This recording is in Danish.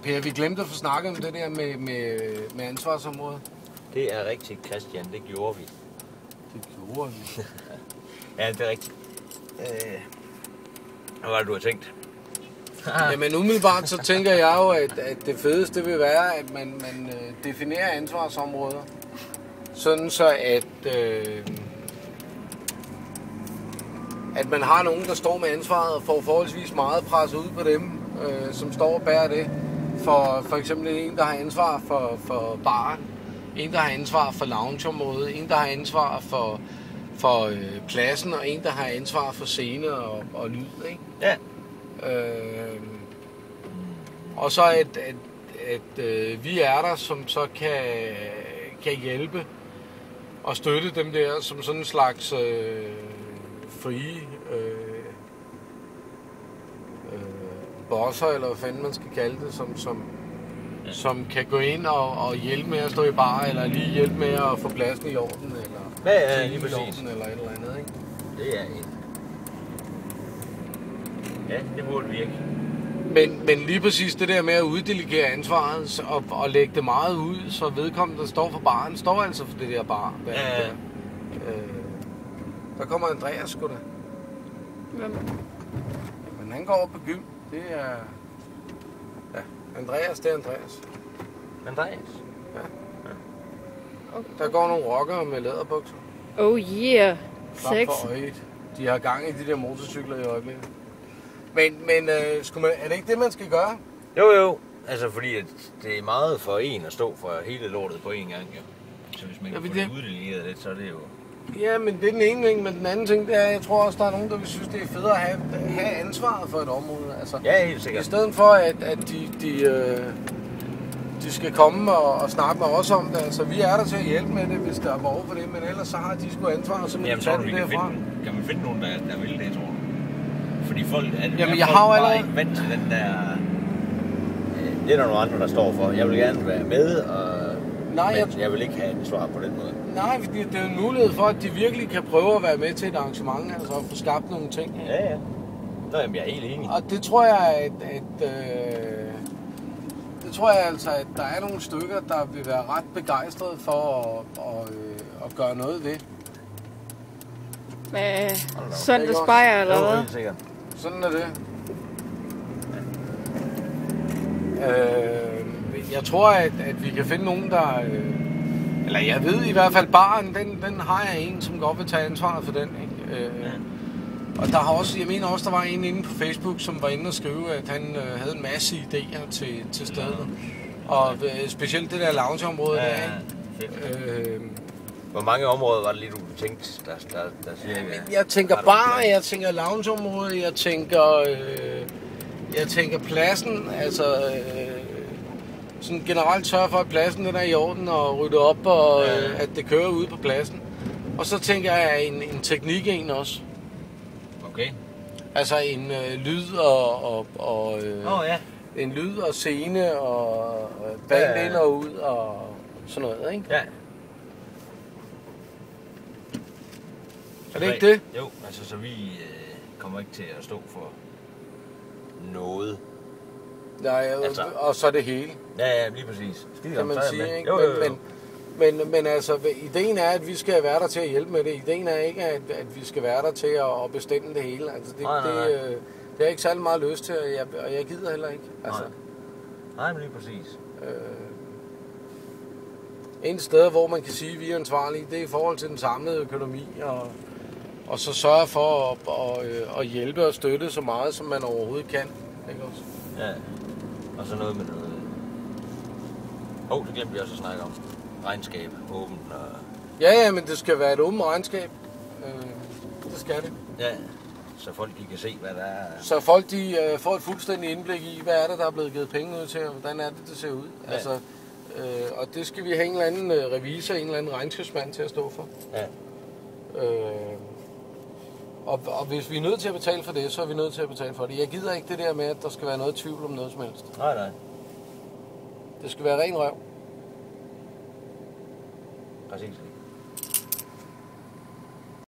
Per, vi glemte at få snakket om det der med ansvarsområdet. Det er rigtigt, Christian. Det gjorde vi. Det gjorde vi. Ja, det er rigtigt. Hvad var det, du har tænkt? Jamen umiddelbart så tænker jeg jo, at det fedeste vil være, at man definerer ansvarsområder. Sådan så at man har nogen, der står med ansvaret og får forholdsvis meget pres ud på dem, som står og bærer det. For eksempel en, der har ansvar for baren, en, der har ansvar for loungeområdet, en, der har ansvar for pladsen, og en, der har ansvar for scene og lyd, ikke? Ja. Og så at vi er der, som så kan hjælpe og støtte dem der, som sådan en slags frie bosser, eller hvad fanden man skal kalde det, som kan gå ind og hjælpe med at stå i bar, eller lige hjælpe med at få pladsen i orden, eller lige præcis. orden, eller et eller andet, ikke? Det er et. Ja, det burde virke. Men lige præcis det der med at uddelegere ansvaret og lægge det meget ud, så vedkommende, der står for baren, står altså for det der bar. Ja. Der kommer Andreas sgu da. Hvem? Men han går op på gym. Det er... Ja, Andreas, det er Andreas. Andreas? Ja. Okay. Der går nogle rockere med læderbukser. Oh yeah. Frem Sex. for øjet. De har gang i de der motorcykler i øjeblikket. Men er det ikke det, man skal gøre? Jo. Altså, fordi det er meget for en at stå for hele lortet på en gang, jo. Så hvis man kan få det uddelegeret lidt, så er det jo... Ja, men det er den ene ting, men den anden ting, det er, jeg tror også, der er nogen, der vil synes, det er federe at have ansvaret for et område. Altså, ja, helt sikkert. I stedet for, at de skal komme og snakke med os om det. Altså, vi er der til at hjælpe med det, hvis der er behov for det, men ellers så har de sgu ansvar, og så må de tage det derfra. Kan man finde nogen, der vil det, tror du? Fordi folk jeg har jo bare ikke vant til den der... Det er der nogle andre, der står for. Jeg vil gerne være med, men jeg vil ikke have et svar på den måde. Nej, fordi det er en mulighed for, at de virkelig kan prøve at være med til et arrangement, altså at få skabt nogle ting. Ja. Nå, jamen, jeg er helt enig. Og det tror jeg, det tror jeg altså, at der er nogle stykker, der vil være ret begejstrede for at gøre noget ved. Med søndagsbajer eller hvad? Helt sikkert. Sådan er det. Jeg tror, at vi kan finde nogen, der... eller jeg ved i hvert fald, baren, den har jeg en, som godt vil tage ansvaret for den. Ikke? Og der har også, jeg mener også, der var en inde på Facebook, som var inde og skrive, at han havde en masse idéer til stedet. Og specielt det der loungeområde der, ikke? Hvor mange områder var det lige, du tænkte, der siger... Jeg tænker bar, jeg tænker loungeområde, jeg tænker pladsen, altså sådan generelt sørge for, at pladsen den er i orden og rydde op, og at det kører ude på pladsen. Og så tænker jeg en teknik en også. Okay. Altså en lyd en lyd og scene og band ind og ud og sådan noget, ikke? Ja. Er det ikke det? Jo, altså så vi kommer ikke til at stå for noget. Nej, altså, og så det hele. Ja, lige præcis. Kan man sige, ikke? Jo. Men altså, ideen er, at vi skal være der til at hjælpe med det. Ideen er ikke, at vi skal være der til at bestemme det hele. Altså, det har jeg ikke særlig meget lyst til, og jeg gider heller ikke. Altså, nej, men lige præcis. En sted, hvor man kan sige, at vi er ansvarlige, det er i forhold til den samlede økonomi, og så sørge for at hjælpe og støtte så meget, som man overhovedet kan. Ikke også? Ja, og så noget med noget... det glemte vi også at snakke om. Regnskab, åbent og... Ja, men det skal være et åbent regnskab. Det skal det. Ja, så folk de kan se, hvad der er... Så folk de får et fuldstændig indblik i, hvad er det, der er blevet givet penge ud til, og hvordan er det ser ud. Ja. Altså, og det skal vi have en eller anden revisor, en eller anden regnskabsmand til at stå for. Ja. Og hvis vi er nødt til at betale for det, så er vi nødt til at betale for det. Jeg gider ikke det der med, at der skal være noget tvivl om noget som helst. Nej. Det skal være ren røv. Præcis.